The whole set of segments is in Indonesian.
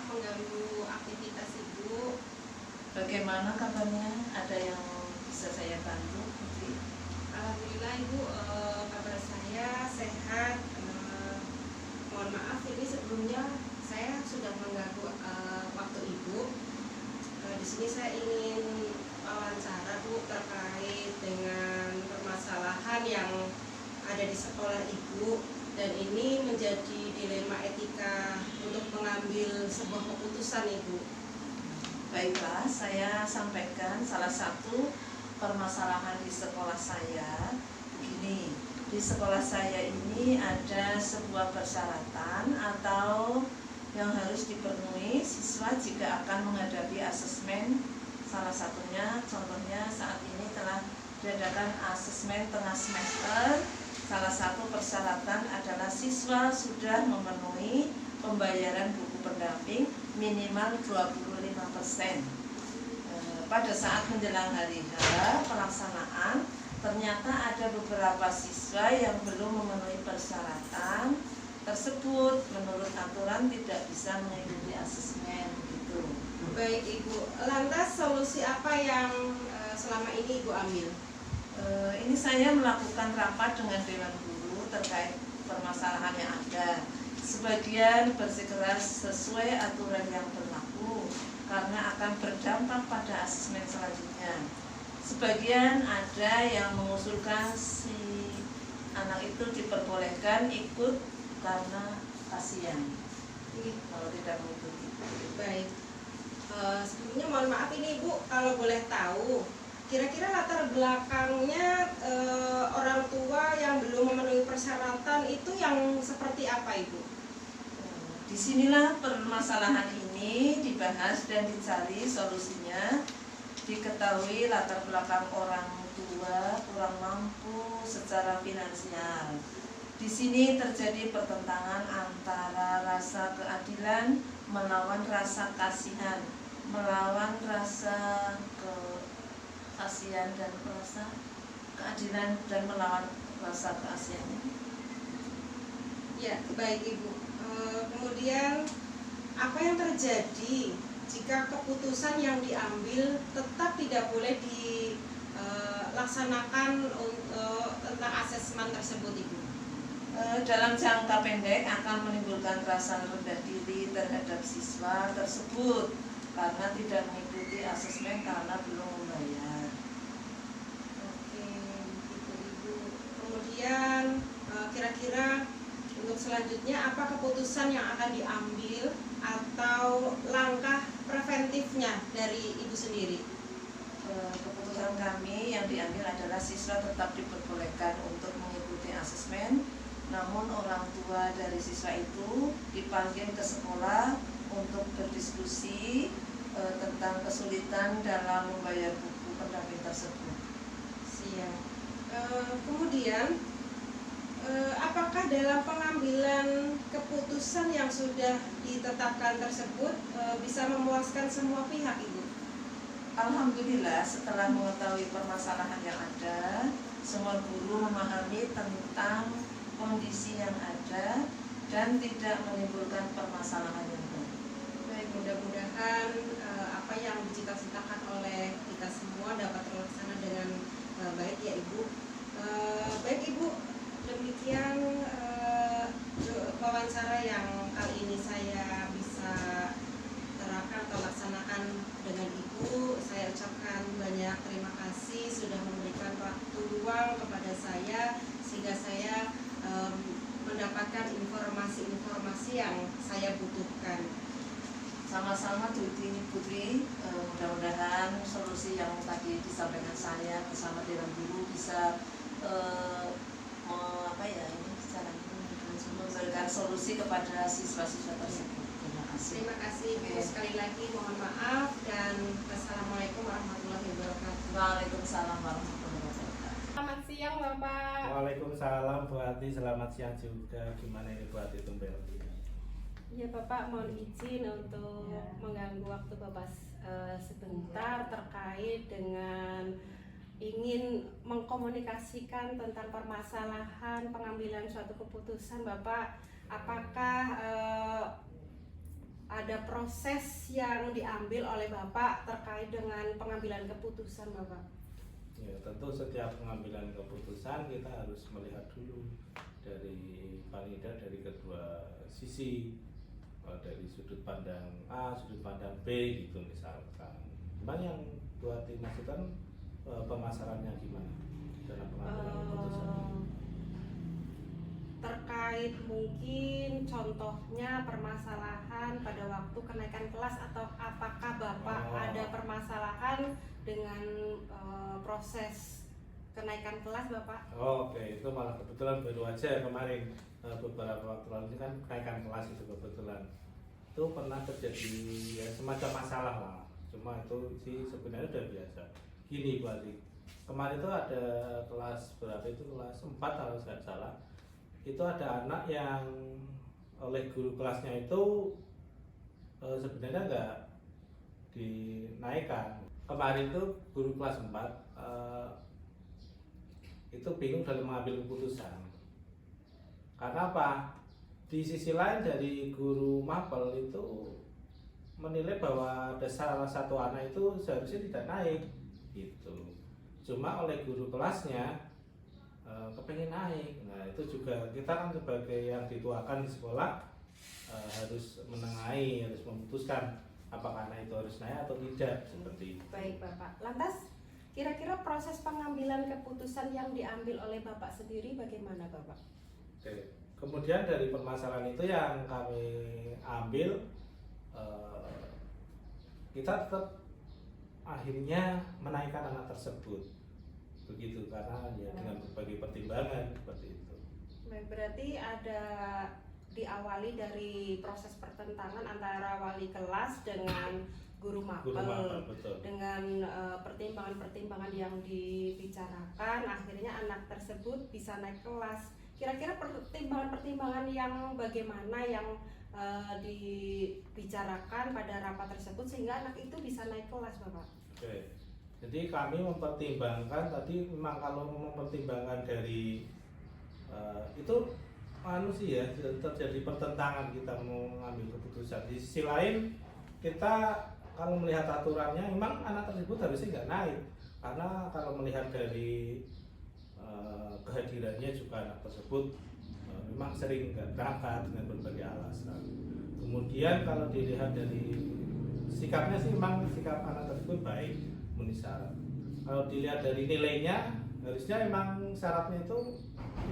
maaf mengganggu aktivitas Ibu. Bagaimana kabarnya? Ada yang bisa saya bantu, Putri? Alhamdulillah Ibu, kabar saya sehat. Mohon maaf ini sebelumnya saya sudah mengganggu waktu Ibu. Di sini saya ingin wawancara Bu terkait dengan permasalahan yang ada di sekolah Ibu, dan ini menjadi dilema etika untuk mengambil sebuah keputusan Ibu. Baiklah, saya sampaikan salah satu permasalahan di sekolah saya. Begini, di sekolah saya ini ada sebuah persyaratan atau yang harus dipenuhi siswa jika akan menghadapi asesmen. Salah satunya, contohnya saat ini telah diadakan asesmen tengah semester. Salah satu persyaratan adalah siswa sudah memenuhi pembayaran buku pendamping minimal 25%. Pada saat menjelang hari H pelaksanaan, ternyata ada beberapa siswa yang belum memenuhi persyaratan tersebut. Menurut aturan tidak bisa mengikuti asesmen gitu. Baik Ibu, lantas solusi apa yang selama ini Ibu ambil? Ini saya melakukan rapat dengan Dewan Guru terkait permasalahan yang ada. Sebagian bersikeras sesuai aturan yang berlaku karena akan berdampak pada asesmen selanjutnya. Sebagian ada yang mengusulkan si anak itu diperbolehkan ikut karena kasihan kalau tidak mengikuti. Baik, sebelumnya mohon maaf ini Ibu, kalau boleh tahu kira-kira latar belakangnya orang tua yang belum memenuhi persyaratan itu yang seperti apa Ibu? Disinilah permasalahan ini dibahas dan dicari solusinya. Diketahui latar belakang orang tua kurang mampu secara finansial. Di sini terjadi pertentangan antara rasa keadilan melawan rasa kasihan, melawan rasa kasihan dan rasa keadilan dan melawan rasa keasihan. Ya, baik Ibu. Kemudian apa yang terjadi jika keputusan yang diambil tetap tidak boleh dilaksanakan tentang asesmen tersebut Ibu? Dalam jangka pendek akan menimbulkan rasa rendah diri terhadap siswa tersebut karena tidak mengikuti asesmen karena belum membayar. Oke, begitu Ibu. Kemudian kira-kira untuk selanjutnya apa keputusan yang akan diambil atau langkah preventifnya dari Ibu sendiri? Keputusan kami yang diambil adalah siswa tetap diperbolehkan untuk mengikuti asesmen, namun orang tua dari siswa itu dipanggil ke sekolah untuk berdiskusi tentang kesulitan dalam membayar buku pendamping tersebut. Siap. Kemudian apakah dalam pengambilan keputusan yang sudah ditetapkan tersebut bisa memuaskan semua pihak Ibu? Alhamdulillah, setelah mengetahui permasalahan yang ada, semua guru memahami tentang kondisi yang ada dan tidak menimbulkan permasalahan yang baru. Baik, mudah-mudahan apa yang dicita-citakan oleh kita semua dapat terlaksana dengan baik ya Ibu. Baik Ibu, demikian wawancara yang kali ini saya bisa terapkan atau laksanakan dengan Ibu. Saya ucapkan banyak terima kasih sudah memberikan waktu luang kepada saya sehingga saya mendapatkan informasi-informasi yang saya butuhkan. Sama-sama Putri, mudah-mudahan solusi yang tadi disampaikan saya bersama Dewan Guru bisa memberikan solusi kepada siswa-siswa tersebut. Terima kasih. Terima kasih Ibu. Sekali lagi mohon maaf dan wassalamualaikum warahmatullahi wabarakatuh. Waalaikumsalam warahmatullahi wabarakatuh. Selamat siang Bapak. Waalaikumsalam Bu Ati, selamat siang juga. Gimana ini Bu Ati Tumbel? Ya Bapak, mohon izin untuk mengganggu waktu Bapak sebentar terkait dengan ingin mengkomunikasikan tentang permasalahan pengambilan suatu keputusan Bapak. Apakah ada proses yang diambil oleh Bapak terkait dengan pengambilan keputusan Bapak? Ya, tentu setiap pengambilan keputusan kita harus melihat dulu dari paling tidak dari kedua sisi, dari sudut pandang A, sudut pandang B gitu misalkan. Cuman yang buat dimaksudkan pemasarannya gimana dalam pengambilan keputusan? Terkait mungkin contohnya permasalahan pada waktu kenaikan kelas, atau apakah Bapak ada permasalahan dengan proses kenaikan kelas Bapak? Oke, itu malah kebetulan baru aja kemarin beberapa waktu lalu ini kan kenaikan kelas itu kebetulan itu pernah terjadi ya, semacam masalah lah. Cuma itu sih sebenarnya udah biasa. Gini Bu Adi, kemarin itu ada kelas berapa itu, kelas 4 kalau saya salah. Itu ada anak yang oleh guru kelasnya itu sebenarnya nggak dinaikkan. Kemarin itu guru kelas 4 itu bingung dalam mengambil keputusan. Karena apa? Di sisi lain dari guru mapel itu menilai bahwa ada salah satu anak itu seharusnya tidak naik gitu. Cuma oleh guru kelasnya kepengen naik. Nah itu juga kita kan sebagai yang dituakan di sekolah harus menengahi, harus memutuskan apakah anak itu harus naik atau tidak, seperti itu. Baik Bapak. Lantas kira-kira proses pengambilan keputusan yang diambil oleh Bapak sendiri bagaimana Bapak? Oke. Kemudian dari permasalahan itu yang kami ambil, kita tetap akhirnya menaikkan anak tersebut, begitu, karena ya dengan berbagai pertimbangan seperti itu. Baik, berarti ada diawali dari proses pertentangan antara wali kelas dengan guru mapel, betul. dengan pertimbangan-pertimbangan yang dibicarakan, akhirnya anak tersebut bisa naik kelas. Kira-kira pertimbangan-pertimbangan yang bagaimana yang dibicarakan pada rapat tersebut sehingga anak itu bisa naik kelas Bapak? Oke. Jadi kami mempertimbangkan tadi, memang kalau mempertimbangkan dari itu sih ya, terjadi pertentangan kita mau mengambil keputusan. Di sisi lain kita kalau melihat aturannya memang anak tersebut harusnya nggak naik, karena kalau melihat dari kehadirannya juga anak tersebut memang sering nggak berangkat dengan berbagai alasan. Kemudian kalau dilihat dari sikapnya sih memang sikap anak tersebut baik, memenuhi syarat. Kalau dilihat dari nilainya, harusnya memang syaratnya itu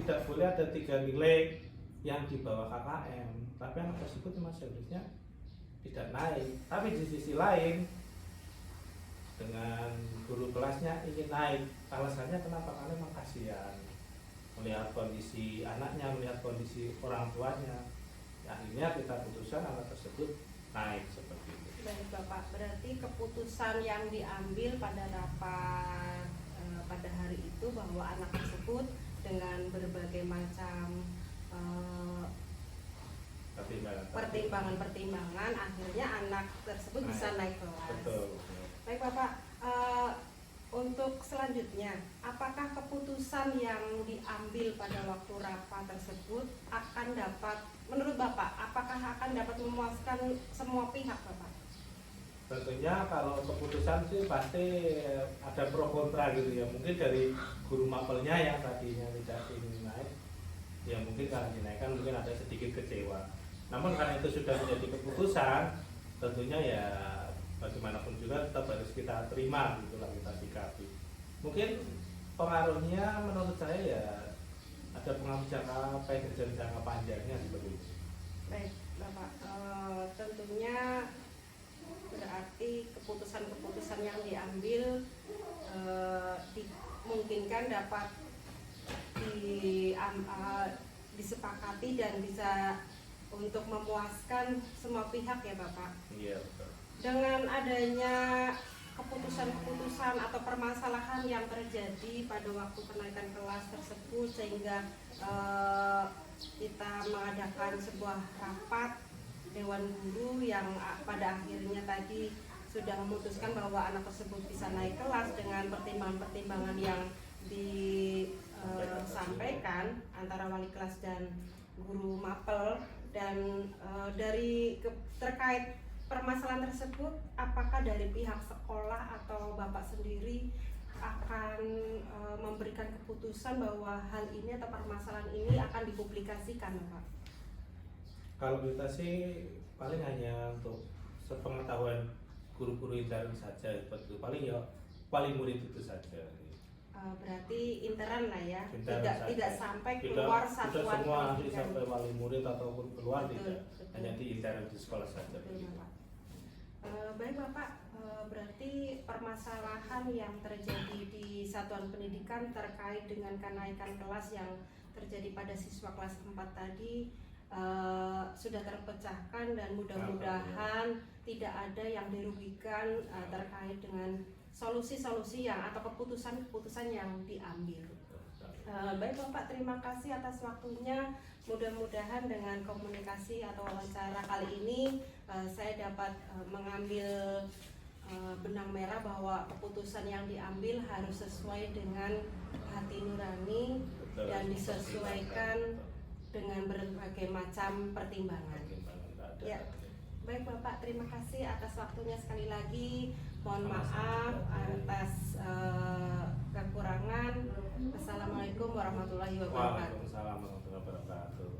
tidak boleh ada 3 nilai yang di bawah KKM, tapi anak tersebut memang seharusnya tidak naik. Tapi di sisi lain dengan guru kelasnya ingin naik, alasannya kenapa? Karena memang kasihan melihat kondisi anaknya, melihat kondisi orang tuanya. Akhirnya kita putuskan anak tersebut naik seperti itu. Baik Bapak, berarti keputusan yang diambil pada rapat pada hari itu bahwa anak tersebut dengan berbagai macam pertimbangan akhirnya anak tersebut bisa naik kelas. Betul. Baik Bapak, untuk selanjutnya, apakah keputusan yang diambil pada waktu rapat tersebut akan dapat, menurut Bapak, apakah akan dapat memuaskan semua pihak Bapak? Tentunya kalau keputusan sih pasti ada pro kontra gitu ya. Mungkin dari guru mapelnya yang tadinya tidak ingin naik, ya mungkin karena dinaikkan mungkin ada sedikit kecewa. Namun karena itu sudah menjadi keputusan, tentunya ya bagaimanapun juga tetap harus kita terima, gitulah kita sikapi. Mungkin pengaruhnya menurut saya ya ada pengaruh jangka pendek dan jangka panjangnya seperti itu. Baik Bapak, tentunya berarti keputusan-keputusan yang diambil dimungkinkan dapat disepakati dan bisa untuk memuaskan semua pihak ya Bapak. Iya betul. Dengan adanya keputusan-keputusan atau permasalahan yang terjadi pada waktu kenaikan kelas tersebut sehingga kita mengadakan sebuah rapat Dewan Guru yang pada akhirnya tadi sudah memutuskan bahwa anak tersebut bisa naik kelas dengan pertimbangan-pertimbangan yang disampaikan antara wali kelas dan guru mapel. Dan terkait permasalahan tersebut, apakah dari pihak sekolah atau Bapak sendiri akan memberikan keputusan bahwa hal ini atau permasalahan ini akan dipublikasikan, Pak? Kalau kita sih paling hanya untuk sepengetahuan guru-guru intern saja, betul. Paling murid itu saja. Berarti intern lah ya, Intern tidak saja. sampai keluar tidak satuan semua pendidikan. sampai wali murid ataupun keluar, Betul, tidak. betul. Hanya di intern di sekolah saja. Betul, Bapak. Baik Bapak, berarti permasalahan yang terjadi di satuan pendidikan terkait dengan kenaikan kelas yang terjadi pada siswa kelas 4 tadi sudah terpecahkan, dan mudah-mudahan tidak ada yang dirugikan terkait dengan solusi-solusi yang atau keputusan-keputusan yang diambil. Baik Bapak, terima kasih atas waktunya. Mudah-mudahan dengan komunikasi atau wawancara kali ini saya dapat mengambil benang merah bahwa keputusan yang diambil harus sesuai dengan hati nurani dan disesuaikan dengan berbagai macam pertimbangan. Ya. Baik Bapak, terima kasih atas waktunya sekali lagi. Mohon maaf atas kekurangan. Assalamualaikum warahmatullahi wabarakatuh. Waalaikumsalam warahmatullahi wabarakatuh.